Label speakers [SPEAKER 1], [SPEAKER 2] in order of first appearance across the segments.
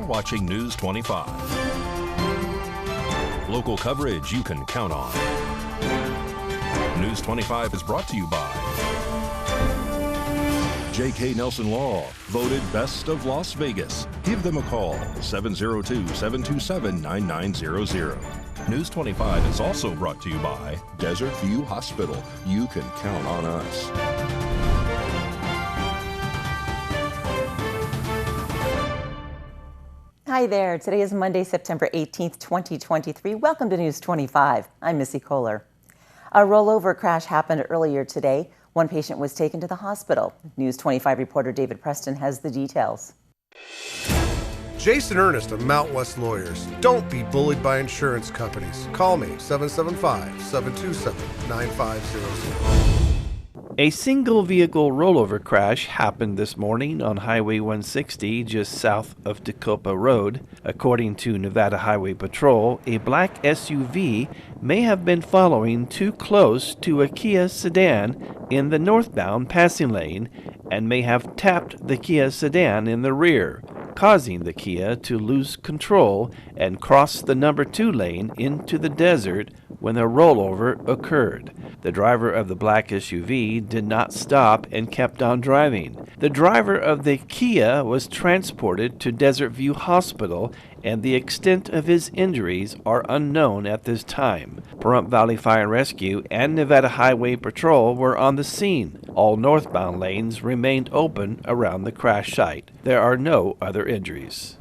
[SPEAKER 1] watching News 25. Local coverage you can count on. News 25 is brought to you by J.K. Nelson Law, voted Best of Las Vegas. Give them a call, 702-727-9900. News 25 is also brought to you by Desert View Hospital. You can count on us.
[SPEAKER 2] Hi there. Today is Monday, September 18th, 2023. Welcome to News 25. I'm Missy Kohler. A rollover crash happened earlier today. One patient was taken to the hospital. News 25 reporter David Preston has the details.
[SPEAKER 3] Jason Ernest of Mount West Lawyers. Don't be bullied by insurance companies. Call me, 775-727-9500.
[SPEAKER 4] A single vehicle rollover crash happened this morning on Highway 160 just south of Tacoma Road. According to Nevada Highway Patrol, a black SUV may have been following too close to a Kia sedan in the northbound passing lane and may have tapped the Kia sedan in the rear, causing the Kia to lose control and cross the number 2 lane into the desert when the rollover occurred. The driver of the black SUV did not stop and kept on driving. The driver of the Kia was transported to Desert View Hospital, and the extent of his injuries are unknown at this time. Pahrump Valley Fire and Rescue and Nevada Highway Patrol were on the scene. All northbound lanes remained open around the crash site. There are no other injuries.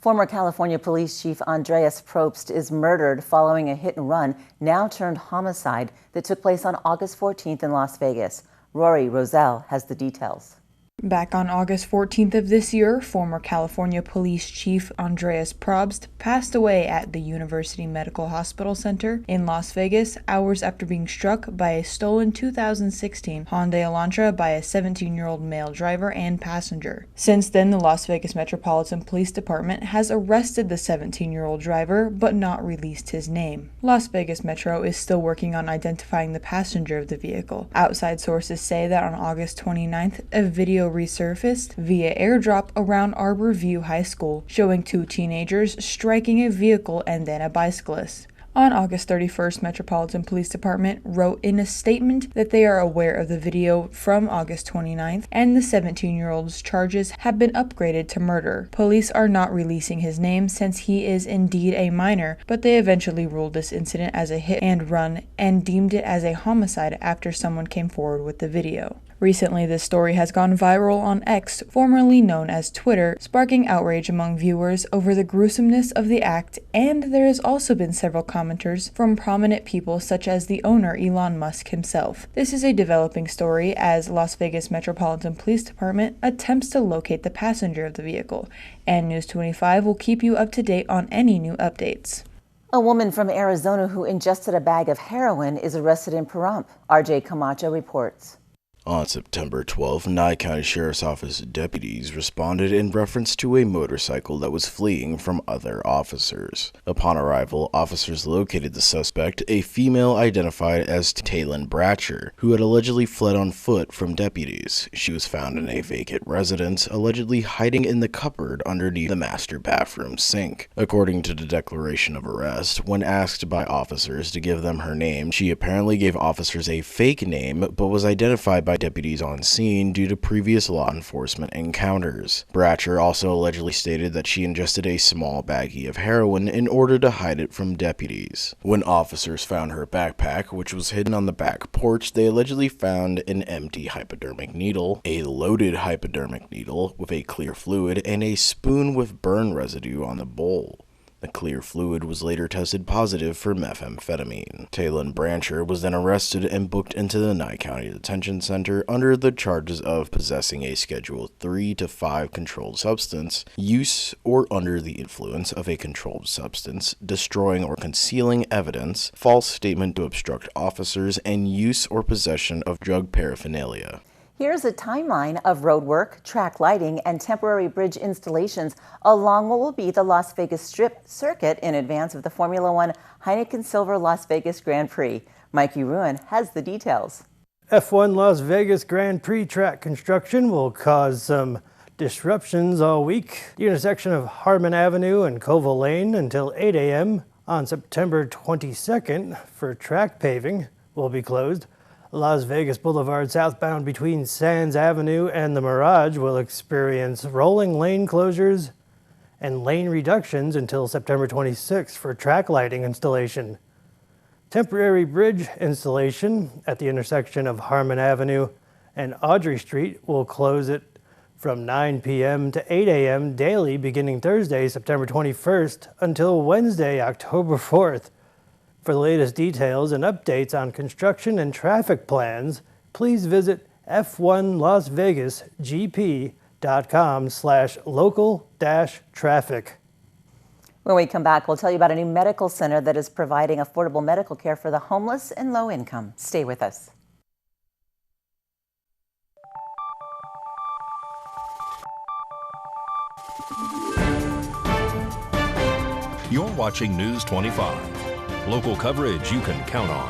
[SPEAKER 2] Former California Police Chief Andreas Probst is murdered following a hit-and-run, now turned homicide, that took place on August 14th in Las Vegas. Rory Roselle has the details.
[SPEAKER 5] Back on August 14th of this year, former California Police Chief Andreas Probst passed away at the University Medical Hospital Center in Las Vegas hours after being struck by a stolen 2016 Hyundai Elantra by a 17-year-old male driver and passenger. Since then, the Las Vegas Metropolitan Police Department has arrested the 17-year-old driver but not released his name. Las Vegas Metro is still working on identifying the passenger of the vehicle. Outside sources say that on August 29th, a video resurfaced via airdrop around Arbor View High School, showing 2 teenagers striking a vehicle and then a bicyclist. On August 31st, Metropolitan Police Department wrote in a statement that they are aware of the video from August 29th and the 17-year-old's charges have been upgraded to murder. Police are not releasing his name since he is indeed a minor, but they eventually ruled this incident as a hit and run and deemed it as a homicide after someone came forward with the video. Recently, this story has gone viral on X, formerly known as Twitter, sparking outrage among viewers over the gruesomeness of the act, and there has also been several commenters from prominent people such as the owner Elon Musk himself. This is a developing story as Las Vegas Metropolitan Police Department attempts to locate the passenger of the vehicle, and News 25 will keep you up to date on any new updates.
[SPEAKER 2] A woman from Arizona who ingested a bag of heroin is arrested in Pahrump. RJ Camacho reports.
[SPEAKER 6] On September 12th, Nye County Sheriff's Office deputies responded in reference to a motorcycle that was fleeing from other officers. Upon arrival, officers located the suspect, a female identified as Taylin Bratcher, who had allegedly fled on foot from deputies. She was found in a vacant residence, allegedly hiding in the cupboard underneath the master bathroom sink. According to the declaration of arrest, when asked by officers to give them her name, she apparently gave officers a fake name but was identified by deputies on scene due to previous law enforcement encounters. Bratcher also allegedly stated that she ingested a small baggie of heroin in order to hide it from deputies. When officers found her backpack, which was hidden on the back porch, they allegedly found an empty hypodermic needle, a loaded hypodermic needle with a clear fluid, and a spoon with burn residue on the bowl. The clear fluid was later tested positive for methamphetamine. Taylin Bratcher was then arrested and booked into the Nye County Detention Center under the charges of possessing a Schedule 3 to 5 controlled substance, use or under the influence of a controlled substance, destroying or concealing evidence, false statement to obstruct officers, and use or possession of drug paraphernalia.
[SPEAKER 2] Here's a timeline of road work, track lighting, and temporary bridge installations along what will be the Las Vegas Strip circuit in advance of the Formula One Heineken Silver Las Vegas Grand Prix. Mikey Ruin has the details.
[SPEAKER 7] F1 Las Vegas Grand Prix track construction will cause some Disruptions all week. The intersection of Harmon Avenue and Colville Lane until 8 a.m. on September 22nd for track paving will be closed. Las Vegas Boulevard southbound between Sands Avenue and the Mirage will experience rolling lane closures and lane reductions until September 26th for track lighting installation. Temporary bridge installation at the intersection of Harmon Avenue and Audrey Street will close it from 9 p.m. to 8 a.m. daily beginning Thursday, September 21st until Wednesday, October 4th. For the latest details and updates on construction and traffic plans, please visit f1lasvegasgp.com/local-traffic.
[SPEAKER 2] When we come back, we'll tell you about a new medical center that is providing affordable medical care for the homeless and low income. Stay with us.
[SPEAKER 1] You're watching News 25. Local coverage you can count on.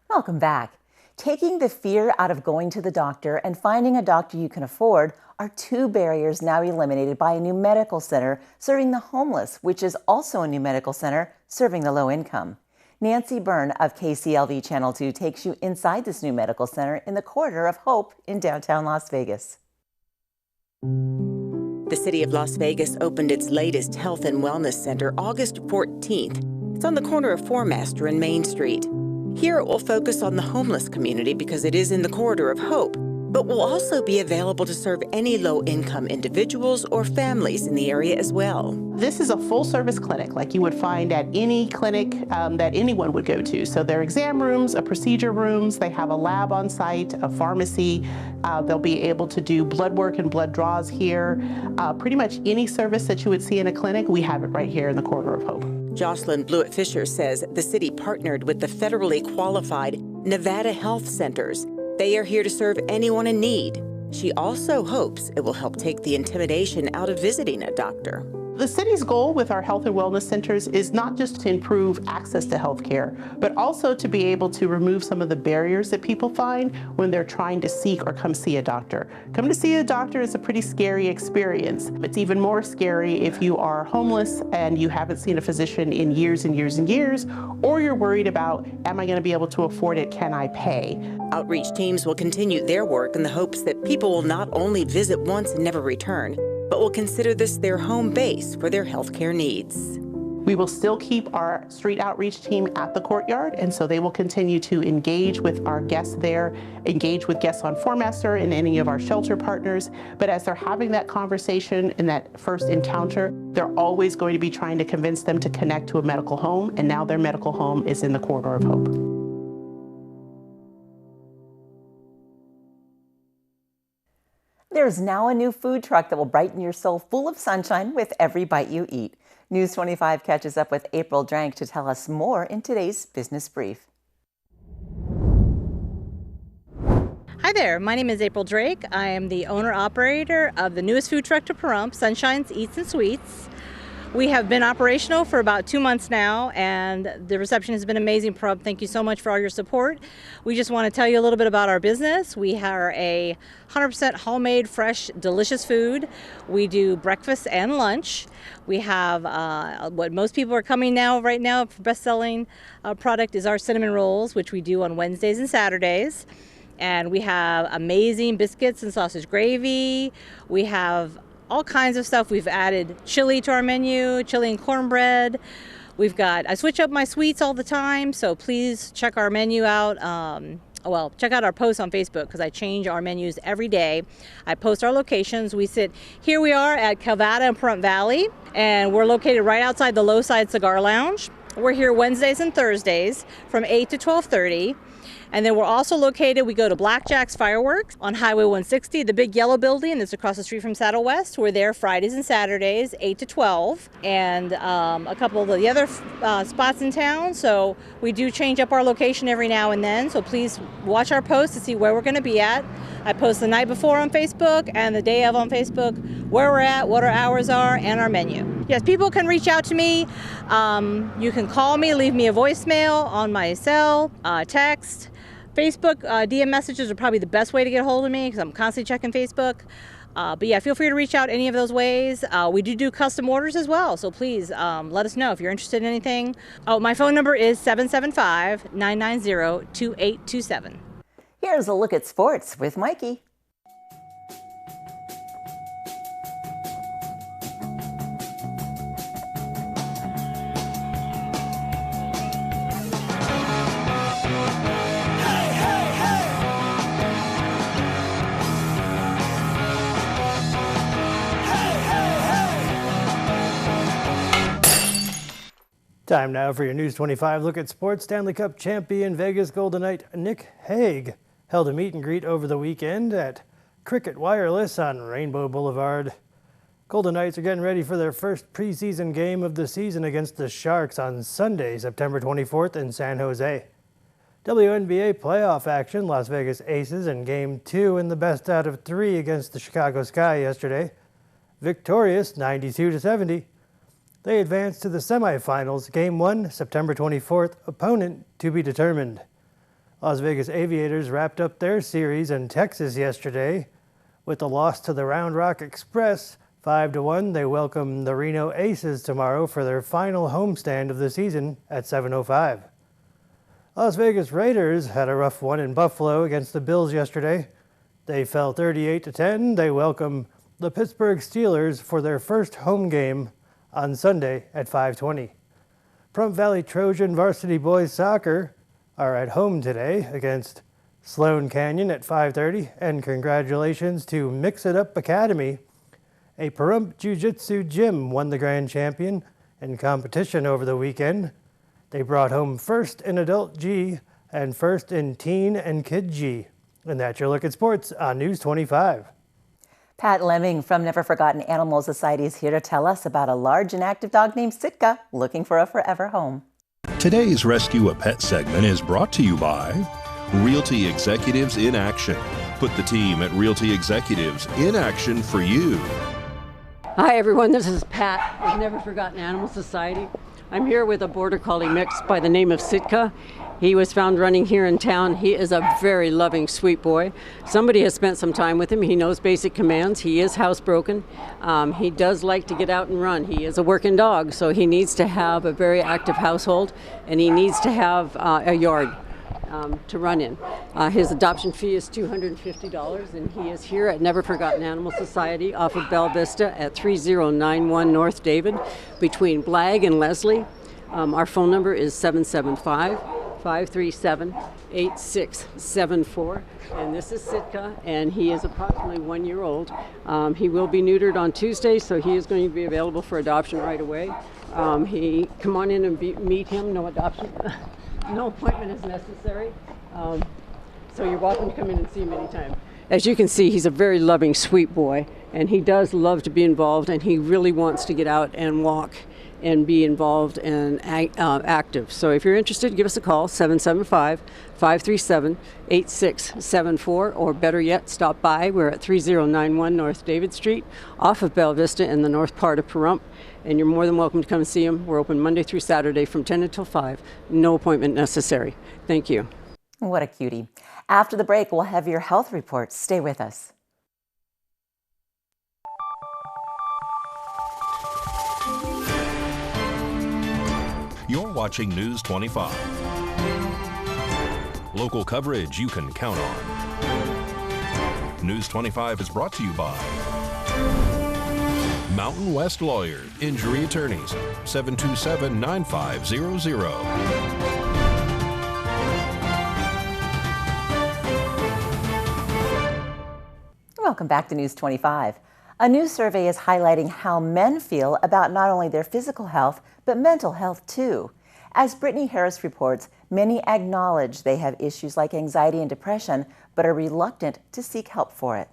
[SPEAKER 2] Welcome back. Taking the fear out of going to the doctor and finding a doctor you can afford are two barriers now eliminated by a new medical center serving the homeless, which is also a new medical center serving the low income. Nancy Byrne of KCLV Channel 2 takes you inside this new medical center in the Corridor of Hope in downtown Las Vegas.
[SPEAKER 8] The city of Las Vegas opened its latest health and wellness center August 14th. It's on the corner of Fourmaster and Main Street. Here it will focus on the homeless community because it is in the Corridor of Hope, but will also be available to serve any low-income individuals or families in the area as well.
[SPEAKER 9] This is a full-service clinic like you would find at any clinic that anyone would go to. So there are exam rooms, procedure rooms, they have a lab on site, a pharmacy. They'll be able to do blood work and blood draws here. Pretty much any service that you would see in a clinic, we have it right here in the Corridor of Hope.
[SPEAKER 8] Jocelyn Blewett-Fisher says the city partnered with the federally qualified Nevada Health Centers. They are here to serve anyone in need. She also hopes it will help take the intimidation out of visiting a doctor.
[SPEAKER 9] The city's goal with our health and wellness centers is not just to improve access to health care, but also to be able to remove some of the barriers that people find when they're trying to seek or come see a doctor. Come to see a doctor is a pretty scary experience. It's even more scary if you are homeless and you haven't seen a physician in years and years and years, or you're worried about, am I going to be able to afford it? Can I pay?
[SPEAKER 8] Outreach teams will continue their work in the hopes that people will not only visit once and never return, but will consider this their home base for their healthcare needs.
[SPEAKER 9] We will still keep our street outreach team at the courtyard, and so they will continue to engage with our guests there, engage with guests on Fourmaster and any of our shelter partners. But as they're having that conversation and that first encounter, they're always going to be trying to convince them to connect to a medical home, and now their medical home is in the Corridor of Hope.
[SPEAKER 2] There's now a new food truck that will brighten your soul full of sunshine with every bite you eat. News 25 catches up with April Drank to tell us more in today's Business Brief.
[SPEAKER 10] Hi there, my name is April Drake. I am the owner-operator of the newest food truck to Pahrump, Sunshine's Eats and Sweets. We have been operational for about 2 months now, and the reception has been amazing. Pahrump, thank you so much for all your support. We just want to tell you a little bit about our business. We are a 100% homemade, fresh, delicious food. We do breakfast and lunch. We have what most people are coming now, right now, for best-selling product is our cinnamon rolls, which we do on Wednesdays and Saturdays. And we have amazing biscuits and sausage gravy. We have all kinds of stuff. We've added chili to our menu, chili and cornbread. I switch up my sweets all the time, so please check our menu out. Check out our posts on Facebook because I change our menus every day. I post our locations. Here we are at Calvada and Pahrump Valley, and we're located right outside the Lowside Cigar Lounge. We're here Wednesdays and Thursdays from 8 to 12:30. And then we're also located, we go to Blackjack's Fireworks on Highway 160, the big yellow building that's across the street from Saddle West. We're there Fridays and Saturdays, 8 to 12, and a couple of the other spots in town. So we do change up our location every now and then, so please watch our posts to see where we're going to be at. I post the night before on Facebook and the day of on Facebook where we're at, what our hours are, and our menu. Yes, people can reach out to me. You can call me, leave me a voicemail on my cell, text. Facebook DM messages are probably the best way to get a hold of me because I'm constantly checking Facebook. But yeah, feel free to reach out any of those ways. We do custom orders as well, so please let us know if you're interested in anything. Oh, my phone number is 775-990-2827.
[SPEAKER 2] Here's a look at sports with Mikey.
[SPEAKER 7] Time now for your News 25 look at sports. Stanley Cup champion Vegas Golden Knight Nick Hague held a meet and greet over the weekend at Cricket Wireless on Rainbow Boulevard. Golden Knights are getting ready for their first preseason game of the season against the Sharks on Sunday, September 24th in San Jose. WNBA playoff action, Las Vegas Aces in Game 2 in the best out of 3 against the Chicago Sky yesterday. Victorious 92-70. They advanced to the semifinals, Game 1, September 24th, opponent to be determined. Las Vegas Aviators wrapped up their series in Texas yesterday. With the loss to the Round Rock Express, 5-1, they welcome the Reno Aces tomorrow for their final homestand of the season at 7:05. Las Vegas Raiders had a rough one in Buffalo against the Bills yesterday. They fell 38-10. They welcome the Pittsburgh Steelers for their first home game on Sunday at 5:20. Pahrump Valley Trojan varsity boys soccer are at home today against Sloan Canyon at 5:30, and congratulations to Mix It Up Academy. A Pahrump Jiu-Jitsu gym won the grand champion in competition over the weekend. They brought home first in Adult G and first in Teen and Kid G. And that's your look at sports on News 25.
[SPEAKER 2] Pat Lemming from Never Forgotten Animal Society is here to tell us about a large and active dog named Sitka looking for a forever home.
[SPEAKER 1] Today's Rescue a Pet segment is brought to you by Realty Executives in Action. Put the team at Realty Executives in action for you.
[SPEAKER 11] Hi everyone, this is Pat with Never Forgotten Animal Society. I'm here with a Border Collie mix by the name of Sitka. He was found running here in town. He is a very loving, sweet boy. Somebody has spent some time with him. He knows basic commands. He is housebroken. He does like to get out and run. He is a working dog, so he needs to have a very active household, and he needs to have a yard to run in. His adoption fee is $250, and he is here at Never Forgotten Animal Society off of Bella Vista at 3091 North David between Blag and Leslie. Our phone number is 775-537-8674, and this is Sitka, and he is approximately 1 year old. He will be neutered on Tuesday, so he is going to be available for adoption right away. Come on in and meet him. No adoption, no appointment is necessary. So you're welcome to come in and see him anytime. As you can see, he's a very loving, sweet boy, and he does love to be involved, and he really wants to get out and walk and be involved and active. So if you're interested, give us a call, 775-537-8674, or better yet, stop by. We're at 3091 North David Street, off of Bella Vista in the north part of Pahrump, and you're more than welcome to come and see him. We're open Monday through Saturday from 10 until 5. No appointment necessary. Thank you.
[SPEAKER 2] What a cutie. After the break, we'll have your health reports. Stay with us.
[SPEAKER 1] You're watching News 25. Local coverage you can count on. News 25 is brought to you by Mountain West Lawyers, Injury Attorneys, 727-9500.
[SPEAKER 2] Welcome back to News 25. A new survey is highlighting how men feel about not only their physical health, but mental health too. As Brittany Harris reports, many acknowledge they have issues like anxiety and depression, but are reluctant to seek help for it.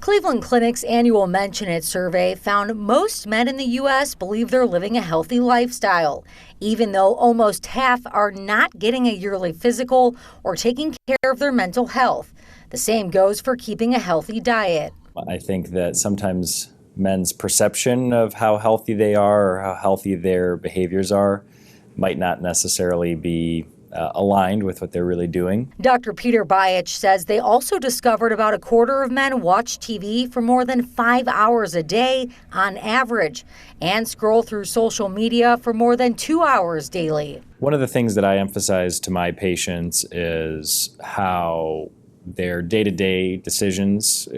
[SPEAKER 12] Cleveland Clinic's annual Mention It survey found most men in the U.S. believe they're living a healthy lifestyle, even though almost half are not getting a yearly physical or taking care of their mental health. The same goes for keeping a healthy diet.
[SPEAKER 13] I think that sometimes men's perception of how healthy they are or how healthy their behaviors are might not necessarily be aligned with what they're really doing.
[SPEAKER 12] Dr. Peter Bayich says they also discovered about a quarter of men watch TV for more than 5 hours a day on average and scroll through social media for more than 2 hours daily.
[SPEAKER 13] One of the things that I emphasize to my patients is how their day-to-day decisions,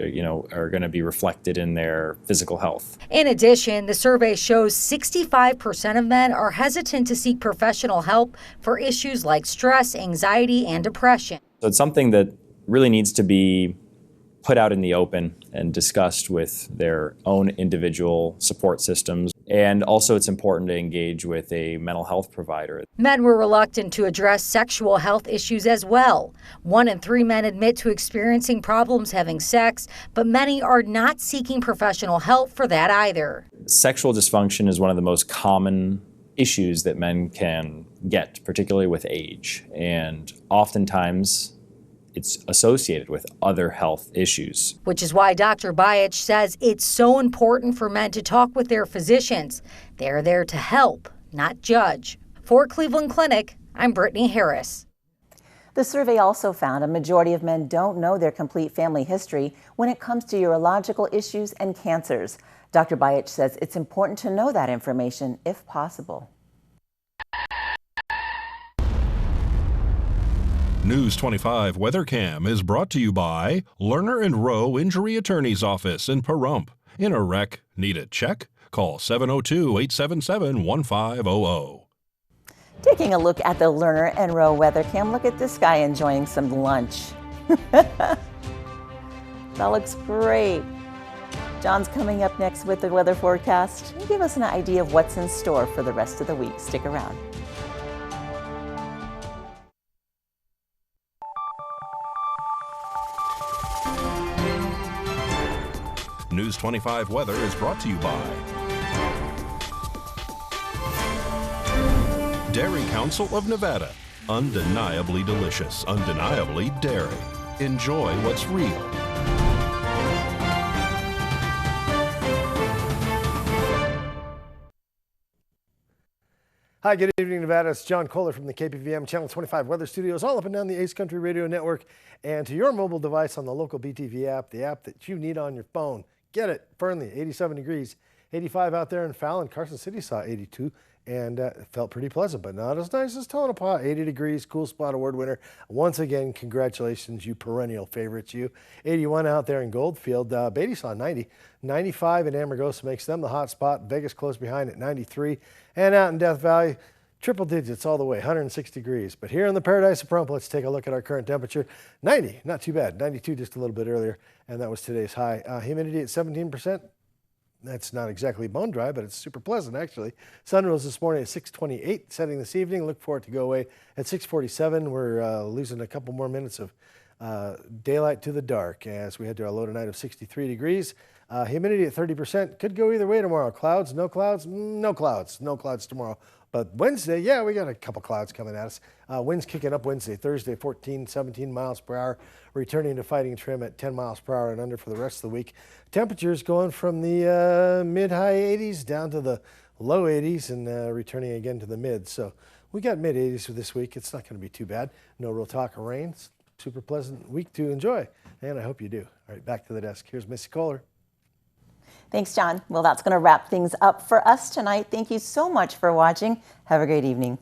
[SPEAKER 13] are going to be reflected in their physical health.
[SPEAKER 12] In addition, the survey shows 65% of men are hesitant to seek professional help for issues like stress, anxiety, and depression.
[SPEAKER 13] So it's something that really needs to be put out in the open and discussed with their own individual support systems. And also it's important to engage with a mental health provider.
[SPEAKER 12] Men were reluctant to address sexual health issues as well. 1 in 3 men admit to experiencing problems having sex, but many are not seeking professional help for that either.
[SPEAKER 13] Sexual dysfunction is one of the most common issues that men can get, particularly with age. And oftentimes it's associated with other health issues.
[SPEAKER 12] Which is why Dr. Bayich says it's so important for men to talk with their physicians. They're there to help, not judge. For Cleveland Clinic, I'm Brittany Harris.
[SPEAKER 2] The survey also found a majority of men don't know their complete family history when it comes to urological issues and cancers. Dr. Bayich says it's important to know that information if possible.
[SPEAKER 1] News 25 WeatherCam is brought to you by Lerner and Rowe Injury Attorney's Office in Pahrump. In a wreck, need a check? Call 702-877-1500.
[SPEAKER 2] Taking a look at the Lerner and Rowe WeatherCam, look at this guy enjoying some lunch. That looks great. John's coming up next with the weather forecast and give us an idea of what's in store for the rest of the week. Stick around.
[SPEAKER 1] News 25 weather is brought to you by Dairy Council of Nevada. Undeniably delicious, undeniably dairy. Enjoy what's real.
[SPEAKER 3] Hi, good evening, Nevada. It's John Kohler from the KPVM Channel 25 Weather Studios, all up and down the Ace Country Radio Network, and to your mobile device on the local BTV app, the app that you need on your phone. Get it. Fernley, 87 degrees, 85 out there in Fallon. Carson City saw 82 and it felt pretty pleasant, but not as nice as Tonopah. 80 degrees, Cool Spot Award winner. Once again, congratulations, you perennial favorites, you. 81 out there in Goldfield. Beatty saw 90. 95 in Amargosa makes them the hot spot. Vegas close behind at 93. And out in Death Valley, triple digits all the way, 106 degrees. But here in the Paradise of Pahrump, let's take a look at our current temperature. 90, not too bad. 92 just a little bit earlier, and that was today's high. Humidity at 17%. That's not exactly bone dry, but it's super pleasant, actually. Sun rose this morning at 6:28, setting this evening. Look for it to go away at 6:47. We're losing a couple more minutes of daylight to the dark as we head to our low tonight of 63 degrees. Humidity at 30%. Could go either way tomorrow. Clouds, no clouds, no clouds. No clouds tomorrow. But Wednesday, yeah, we got a couple clouds coming at us. Winds kicking up Wednesday, Thursday, 14, 17 miles per hour, returning to fighting trim at 10 miles per hour and under for the rest of the week. Temperatures going from the mid-high 80s down to the low 80s and returning again to the mid. So we got mid-80s for this week. It's not going to be too bad. No real talk of rain. Super pleasant week to enjoy, and I hope you do. All right, back to the desk. Here's Missy Kohler.
[SPEAKER 2] Thanks, John. Well, that's going to wrap things up for us tonight. Thank you so much for watching. Have a great evening.